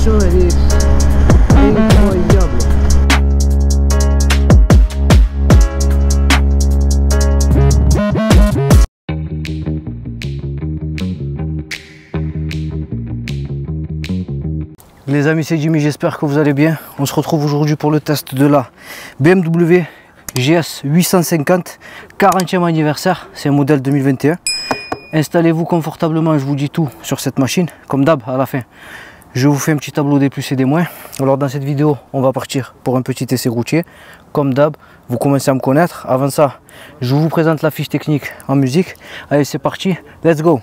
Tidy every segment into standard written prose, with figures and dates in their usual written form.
suspension elle est incroyable. Les amis, c'est Jimmy, j'espère que vous allez bien. On se retrouve aujourd'hui pour le test de la BMW GS 850 40e anniversaire. C'est un modèle 2021. Installez-vous confortablement, je vous dis tout sur cette machine. Comme d'hab, à la fin, je vous fais un petit tableau des plus et des moins. Alors dans cette vidéo, on va partir pour un petit essai routier. Comme d'hab, vous commencez à me connaître. Avant ça, je vous présente la fiche technique en musique. Allez, c'est parti, let's go!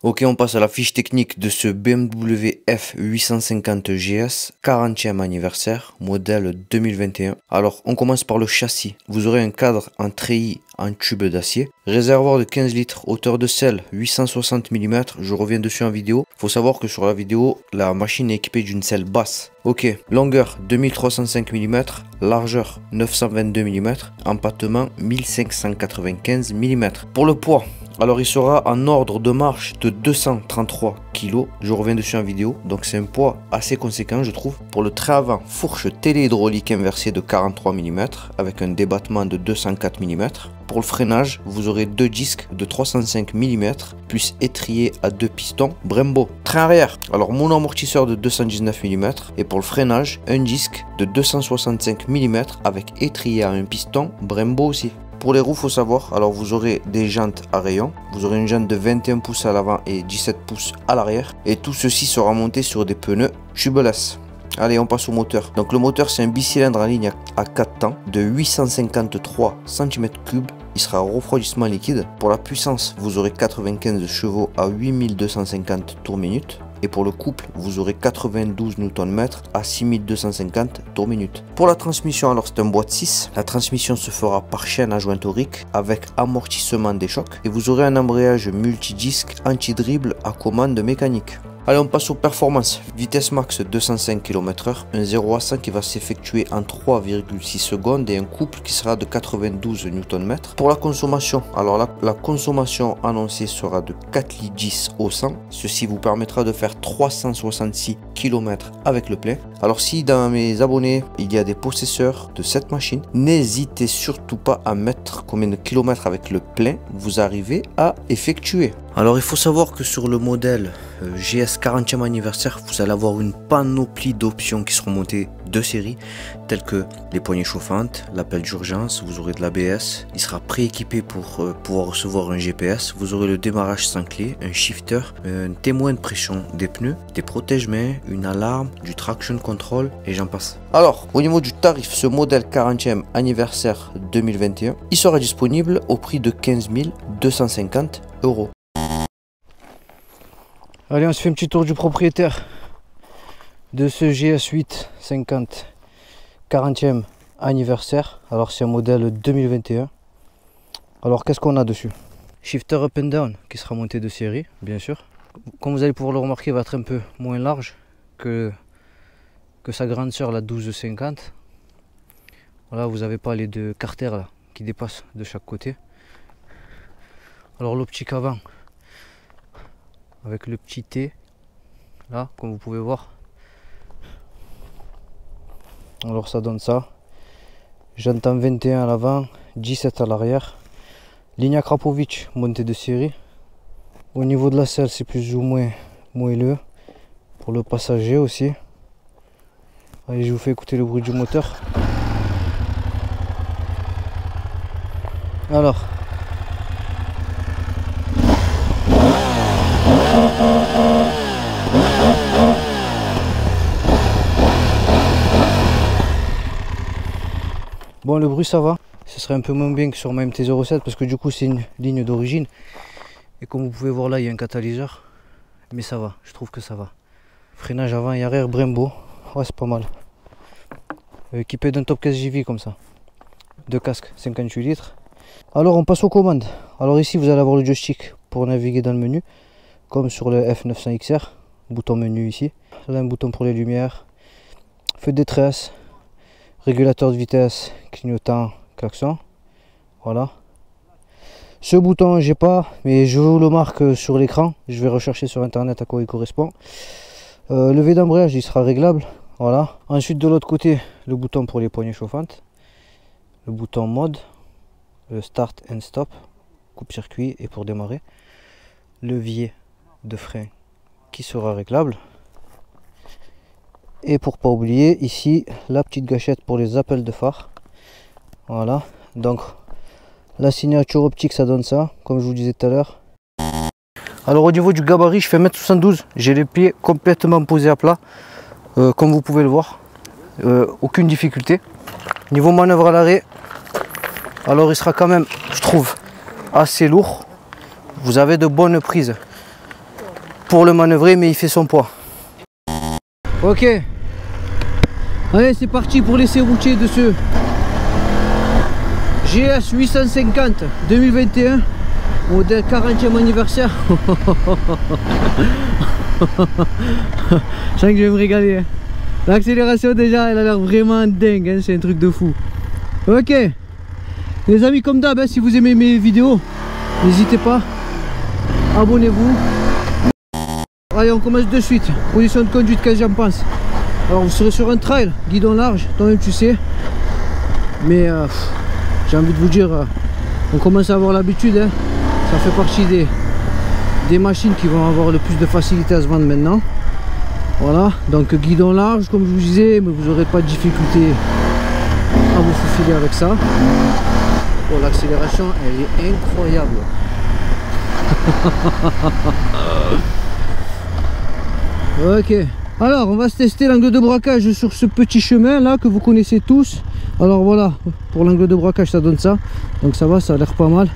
Ok, on passe à la fiche technique de ce BMW F850 GS 40e anniversaire, modèle 2021. Alors, on commence par le châssis. Vous aurez un cadre en treillis en tube d'acier, réservoir de 15 litres, hauteur de selle 860 mm, je reviens dessus en vidéo. Faut savoir que sur la vidéo, la machine est équipée d'une selle basse. Ok, longueur 2305 mm, largeur 922 mm, empattement 1595 mm. Pour le poids, alors il sera en ordre de marche de 233 kg, je reviens dessus en vidéo, donc c'est un poids assez conséquent je trouve. Pour le train avant, fourche téléhydraulique inversée de 43 mm avec un débattement de 204 mm. Pour le freinage, vous aurez deux disques de 305 mm plus étrier à deux pistons Brembo. Train arrière, alors mono-amortisseur de 219 mm et pour le freinage, un disque de 265 mm avec étrier à un piston Brembo aussi. Pour les roues, faut savoir, alors vous aurez des jantes à rayons, vous aurez une jante de 21 pouces à l'avant et 17 pouces à l'arrière et tout ceci sera monté sur des pneus tubeless. Allez, on passe au moteur. Donc le moteur, c'est un bicylindre en ligne à 4 temps de 853 cm3. Il sera refroidissement liquide. Pour la puissance, vous aurez 95 chevaux à 8250 tours minute. Et pour le couple, vous aurez 92 Nm à 6250 tours minute. Pour la transmission, alors c'est un boîte 6. La transmission se fera par chaîne à joint aurique avec amortissement des chocs. Et vous aurez un embrayage multidisque anti-dribble à commande mécanique. Allez, on passe aux performances. Vitesse max 205 km/h, un 0 à 100 qui va s'effectuer en 3,6 secondes et un couple qui sera de 92 Nm. Pour la consommation, alors la consommation annoncée sera de 4,10 litres au 100. Ceci vous permettra de faire 366 km avec le plein. Alors si dans mes abonnés, il y a des possesseurs de cette machine, n'hésitez surtout pas à mettre combien de kilomètres avec le plein vous arrivez à effectuer. Alors il faut savoir que sur le modèle GS 40e anniversaire, vous allez avoir une panoplie d'options qui seront montées de série, telles que les poignées chauffantes, l'appel d'urgence, vous aurez de l'ABS, il sera prééquipé pour pouvoir recevoir un GPS, vous aurez le démarrage sans clé, un shifter, un témoin de pression des pneus, des protège-mains, une alarme, du traction control et j'en passe. Alors au niveau du tarif, ce modèle 40e anniversaire 2021, il sera disponible au prix de 15 250 €. Allez, on se fait un petit tour du propriétaire de ce GS 850 40e anniversaire. Alors c'est un modèle 2021. Alors qu'est-ce qu'on a dessus? Shifter up and down qui sera monté de série, bien sûr. Comme vous allez pouvoir le remarquer, il va être un peu moins large que sa grande sœur, la 1250. Voilà, vous n'avez pas les deux carters là, qui dépassent de chaque côté. Alors l'optique avant, avec le petit T là comme vous pouvez voir, alors ça donne ça. J'entends 21 à l'avant, 17 à l'arrière, ligne à Krapovic montée de série. Au niveau de la selle, c'est plus ou moins moelleux pour le passager aussi. Allez, je vous fais écouter le bruit du moteur. Alors bon, le bruit ça va, ce serait un peu moins bien que sur ma MT-07 parce que du coup c'est une ligne d'origine et comme vous pouvez voir là il y a un catalyseur, mais ça va, je trouve que ça va. Freinage avant et arrière Brembo, ouais c'est pas mal. Équipé d'un top 15 JV comme ça, deux casques 58 litres. Alors on passe aux commandes. Alors ici vous allez avoir le joystick pour naviguer dans le menu comme sur le F900 XR, bouton menu ici, là un bouton pour les lumières, feu de détresse, régulateur de vitesse, clignotant, klaxon. Voilà. Ce bouton j'ai pas, mais je vous le marque sur l'écran. Je vais rechercher sur internet à quoi il correspond. Levé d'embrayage, il sera réglable. Voilà. Ensuite, de l'autre côté, le bouton pour les poignées chauffantes. Le bouton mode. Le start and stop. Coupe-circuit et pour démarrer. Levier de frein qui sera réglable. Et pour pas oublier, ici, la petite gâchette pour les appels de phare. Voilà. Donc, la signature optique, ça donne ça, comme je vous disais tout à l'heure. Alors au niveau du gabarit, je fais 1m72, j'ai les pieds complètement posés à plat, comme vous pouvez le voir, aucune difficulté. Niveau manœuvre à l'arrêt, alors il sera quand même, je trouve, assez lourd. Vous avez de bonnes prises pour le manœuvrer, mais il fait son poids. Ok, allez c'est parti pour l'essai routier de ce GS 850 2021. Modèle 40e anniversaire. Je sens que je vais me régaler. Hein. L'accélération déjà, elle a l'air vraiment dingue. Hein. C'est un truc de fou. Ok. Les amis, comme d'hab, hein, si vous aimez mes vidéos, n'hésitez pas. Abonnez-vous. Allez, on commence de suite. Position de conduite, qu'est-ce que j'en pense? Alors, vous serez sur un trail, guidon large, toi-même tu sais. Mais j'ai envie de vous dire, on commence à avoir l'habitude. Hein. Ça fait partie des machines qui vont avoir le plus de facilité à se vendre maintenant. Voilà, donc guidon large comme je vous disais, mais vous n'aurez pas de difficulté à vous faufiler avec ça. Oh, l'accélération elle est incroyable. Ok, alors on va se tester l'angle de braquage sur ce petit chemin là que vous connaissez tous. Alors voilà, pour l'angle de braquage ça donne ça, donc ça va, ça a l'air pas mal.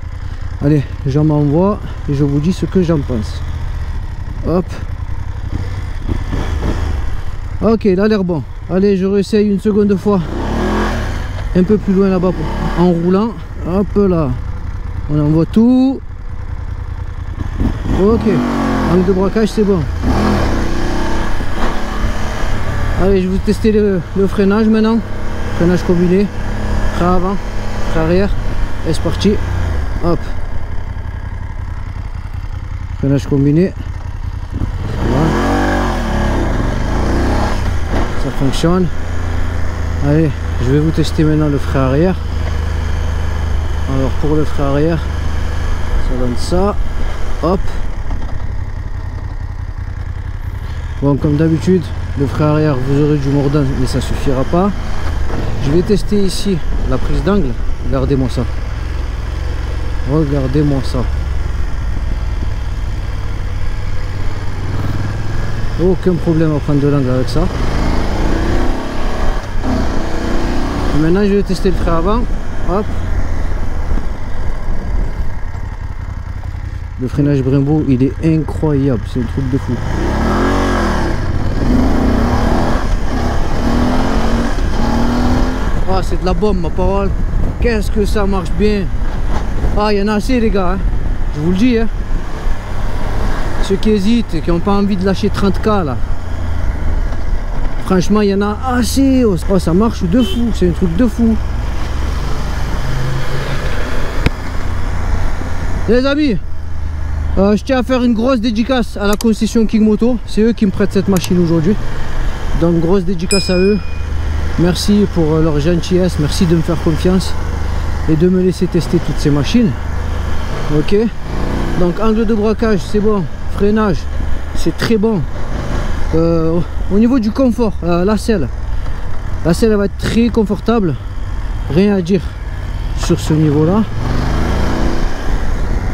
Allez, j'en m'envoie et je vous dis ce que j'en pense. Hop. Ok, il a l'air bon. Allez, je réessaye une seconde fois. Un peu plus loin là-bas en roulant. Hop là. On envoie tout. Ok. Angle de braquage, c'est bon. Allez, je vais vous tester le freinage maintenant. Freinage combiné. Frein avant, frein arrière. Et c'est parti. Hop. Freinage combiné. Voilà. Ça fonctionne. Allez, je vais vous tester maintenant le frein arrière. Alors pour le frein arrière, ça donne ça. Hop. Bon, comme d'habitude, le frein arrière, vous aurez du mordant, mais ça suffira pas. Je vais tester ici la prise d'angle. Regardez-moi ça. Regardez-moi ça. Aucun problème à prendre de l'angle avec ça. Et maintenant je vais tester le frein avant. Hop. Le freinage Brembo il est incroyable, c'est un truc de fou. Ah, c'est de la bombe ma parole. Qu'est-ce que ça marche bien. Ah, il y en a assez les gars, hein. Je vous le dis. Hein. Ceux qui hésitent et qui n'ont pas envie de lâcher 30K là. Franchement, il y en a assez. Oh, ça marche de fou, c'est un truc de fou. Les amis, je tiens à faire une grosse dédicace à la concession King Moto. C'est eux qui me prêtent cette machine aujourd'hui. Donc grosse dédicace à eux. Merci pour leur gentillesse, merci de me faire confiance et de me laisser tester toutes ces machines. Ok, donc angle de braquage c'est bon, freinage c'est très bon. Au niveau du confort, la selle elle va être très confortable, rien à dire sur ce niveau là.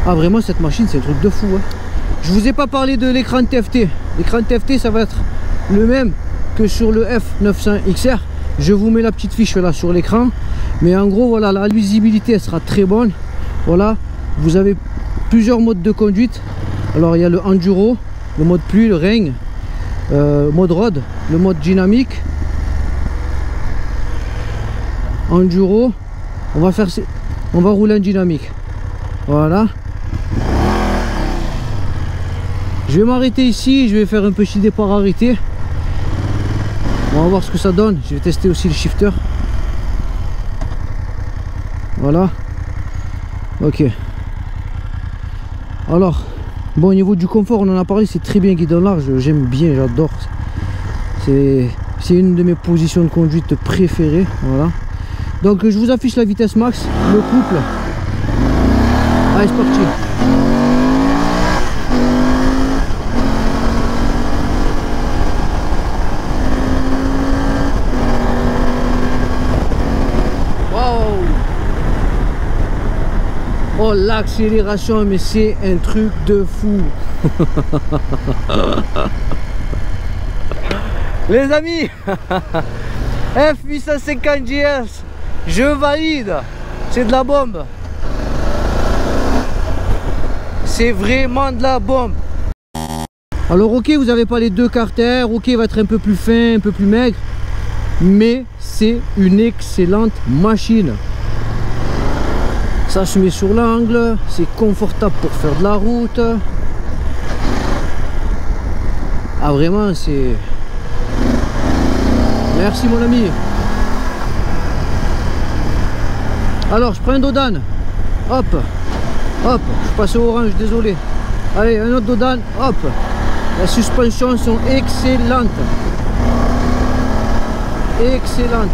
Ah vraiment cette machine c'est un truc de fou hein. Je vous ai pas parlé de l'écran TFT. L'écran TFT ça va être le même que sur le F900 XR. Je vous mets la petite fiche là sur l'écran. Mais en gros voilà, la visibilité elle sera très bonne. Voilà, vous avez plusieurs modes de conduite. Alors il y a le enduro, le mode pluie, le rain, mode road, le mode dynamique. Enduro, on va rouler en dynamique. Voilà. Je vais m'arrêter ici, je vais faire un petit départ arrêté. On va voir ce que ça donne. Je vais tester aussi le shifter. Voilà. Ok. Alors, bon, au niveau du confort, on en a parlé, c'est très bien guidon large. J'aime bien, j'adore. C'est une de mes positions de conduite préférées. Voilà. Donc je vous affiche la vitesse max, le couple. Allez, c'est parti. Wow. Oh, l'accélération, mais c'est un truc de fou. Les amis, F850 GS, je valide. C'est de la bombe. C'est vraiment de la bombe. Alors ok, vous n'avez pas les deux carters, ok, il va être un peu plus fin, un peu plus maigre, mais c'est une excellente machine. Ça se met sur l'angle, c'est confortable pour faire de la route. Ah vraiment, c'est... Merci mon ami. Alors je prends un Dodane. Hop. Hop. Je passe au orange, désolé. Allez, un autre Dodane. Hop. Les suspensions sont excellentes. Excellentes.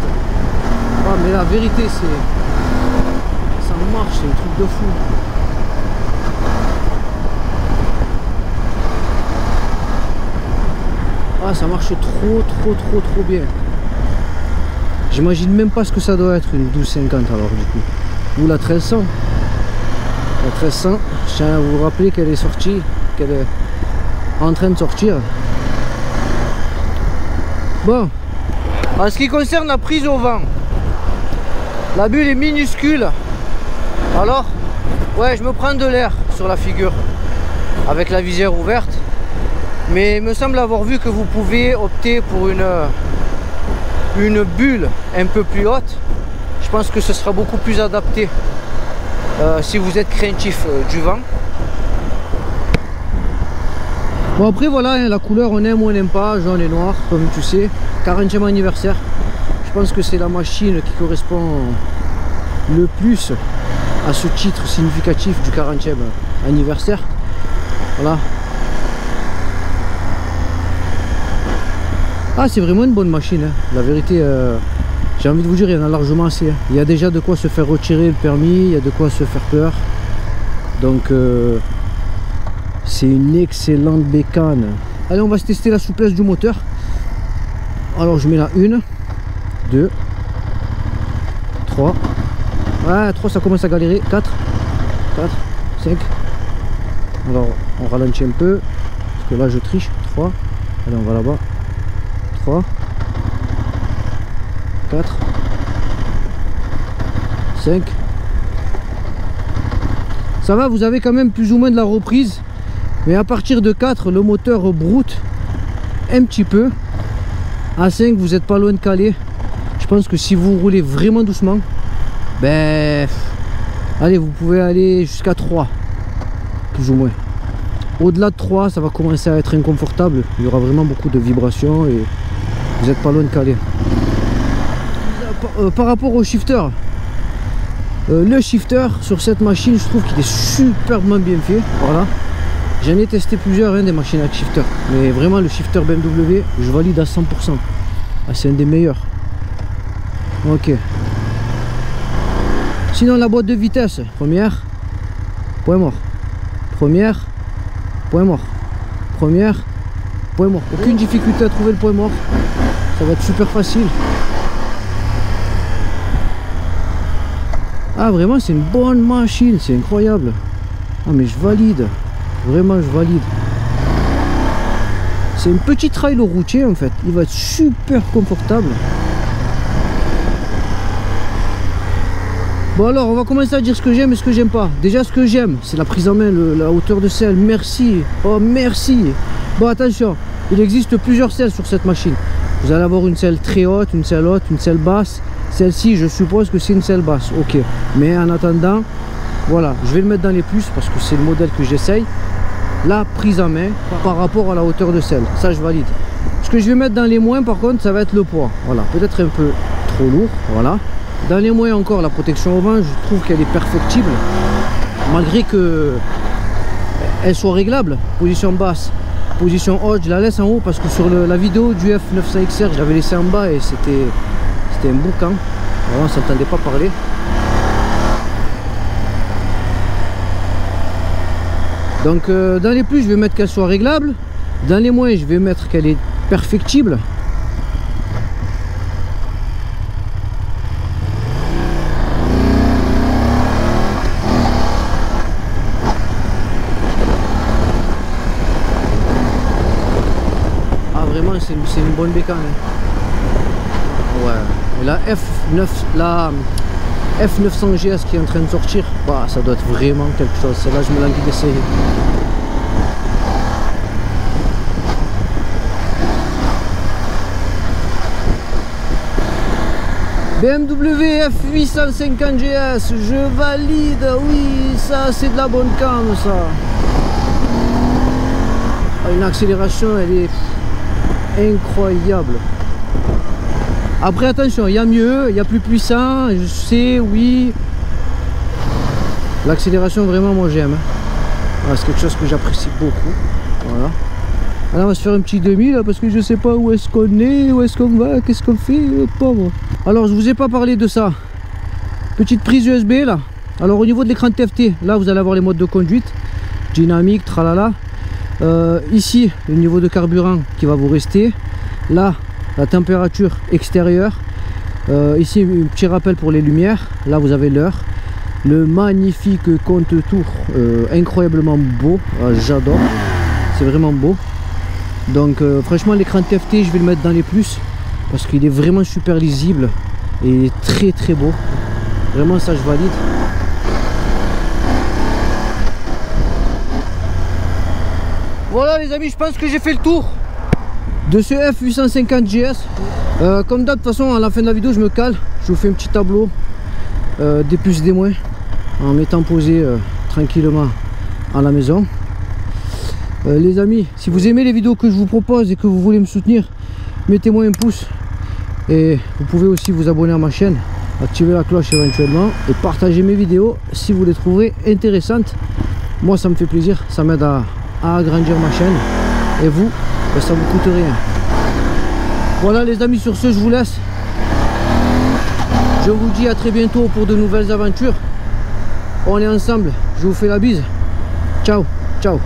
Oh, mais la vérité c'est... Ça marche, c'est un truc de fou. Ah, ça marche trop bien. J'imagine même pas ce que ça doit être une 1250 alors du coup. Ou la 1300. La 1300, je tiens à vous rappeler qu'elle est sortie, qu'elle est en train de sortir. Bon, en ce qui concerne la prise au vent, la bulle est minuscule. Alors, ouais, je me prends de l'air sur la figure avec la visière ouverte. Mais il me semble avoir vu que vous pouvez opter pour une bulle un peu plus haute. Je pense que ce sera beaucoup plus adapté si vous êtes craintif du vent. Bon après voilà, hein, la couleur on aime ou on n'aime pas, jaune et noir comme tu sais. 40e anniversaire. Je pense que c'est la machine qui correspond le plus à ce titre significatif du 40e anniversaire. Voilà. Ah, c'est vraiment une bonne machine, hein. La vérité, j'ai envie de vous dire, il y en a largement assez, hein. Il y a déjà de quoi se faire retirer le permis, il y a de quoi se faire peur. Donc c'est une excellente bécane. Allez, on va se tester la souplesse du moteur. Alors je mets la 1, 2, 3. Ouais, 3 ça commence à galérer. 4, 5. Alors on ralentit un peu, parce que là je triche. 3. Allez, on va là-bas. 3, 4, 5. Ça va, vous avez quand même plus ou moins de la reprise. Mais à partir de 4, le moteur broute un petit peu. À 5, vous n'êtes pas loin de caler. Je pense que si vous roulez vraiment doucement, ben allez, vous pouvez aller jusqu'à 3. Plus ou moins. Au-delà de 3, ça va commencer à être inconfortable. Il y aura vraiment beaucoup de vibrations et vous n'êtes pas loin de caler. Par rapport au shifter, le shifter sur cette machine, je trouve qu'il est superbement bien fait. Voilà. J'en ai testé plusieurs, hein, des machines avec shifter. Mais vraiment, le shifter BMW, je valide à 100%. Ah, c'est un des meilleurs. Ok. Sinon, la boîte de vitesse, première, point mort. Première, point mort. Première, point mort. Aucune difficulté à trouver le point mort. Ça va être super facile. Ah vraiment c'est une bonne machine, c'est incroyable. Ah mais je valide. Vraiment je valide. C'est une petite trail routier en fait. Il va être super confortable. Bon alors on va commencer à dire ce que j'aime et ce que j'aime pas. Déjà ce que j'aime c'est la prise en main, la hauteur de selle. Merci. Oh merci. Bon attention, il existe plusieurs selles sur cette machine. Vous allez avoir une selle très haute, une selle basse. Celle-ci, je suppose que c'est une selle basse. Ok. Mais en attendant, voilà, je vais le mettre dans les plus parce que c'est le modèle que j'essaye. La prise en main par rapport à la hauteur de selle. Ça, je valide. Ce que je vais mettre dans les moins, par contre, ça va être le poids. Voilà. Peut-être un peu trop lourd. Voilà. Dans les moins encore, la protection au vent, je trouve qu'elle est perfectible. Malgré que elle soit réglable. Position basse. position haute, je la laisse en haut parce que sur la vidéo du F900XR, je l'avais laissé en bas et c'était un boucan. Alors, on ne s'entendait pas parler. Donc dans les plus, je vais mettre qu'elle soit réglable. Dans les moins, je vais mettre qu'elle est perfectible. C'est une bonne bécane. Ouais. Et la F900 GS qui est en train de sortir, bah, ça doit être vraiment quelque chose. Celle-là, je me l'envie d'essayer. BMW F850 GS, je valide. Oui, ça c'est de la bonne cam, ça. Une accélération, elle est incroyable. Après attention, il y a mieux, il y a plus puissant, je sais, oui. L'accélération vraiment moi j'aime. Voilà, c'est quelque chose que j'apprécie beaucoup. Voilà. Alors on va se faire un petit demi là parce que je sais pas où est-ce qu'on est, où est-ce qu'on va, qu'est-ce qu'on fait, pauvre. Alors je vous ai pas parlé de ça. Petite prise USB là. Alors au niveau de l'écran TFT, là vous allez avoir les modes de conduite, dynamique, tralala. Ici le niveau de carburant qui va vous rester, là la température extérieure, ici un petit rappel pour les lumières, là vous avez l'heure, le magnifique compte-tour, incroyablement beau, j'adore, c'est vraiment beau. Donc franchement l'écran TFT je vais le mettre dans les plus parce qu'il est vraiment super lisible et il est très très beau, vraiment ça je valide. Voilà les amis, je pense que j'ai fait le tour de ce F850 GS. Comme d'hab, de toute façon à la fin de la vidéo je me cale, je vous fais un petit tableau des plus des moins en m'étant posé tranquillement à la maison. Les amis, si vous aimez les vidéos que je vous propose et que vous voulez me soutenir, mettez-moi un pouce et vous pouvez aussi vous abonner à ma chaîne, activer la cloche éventuellement et partager mes vidéos si vous les trouverez intéressantes. Moi ça me fait plaisir, ça m'aide à agrandir ma chaîne et vous, ben, ça vous coûte rien. Voilà les amis, sur ce je vous laisse, je vous dis à très bientôt pour de nouvelles aventures. On est ensemble, je vous fais la bise, ciao ciao.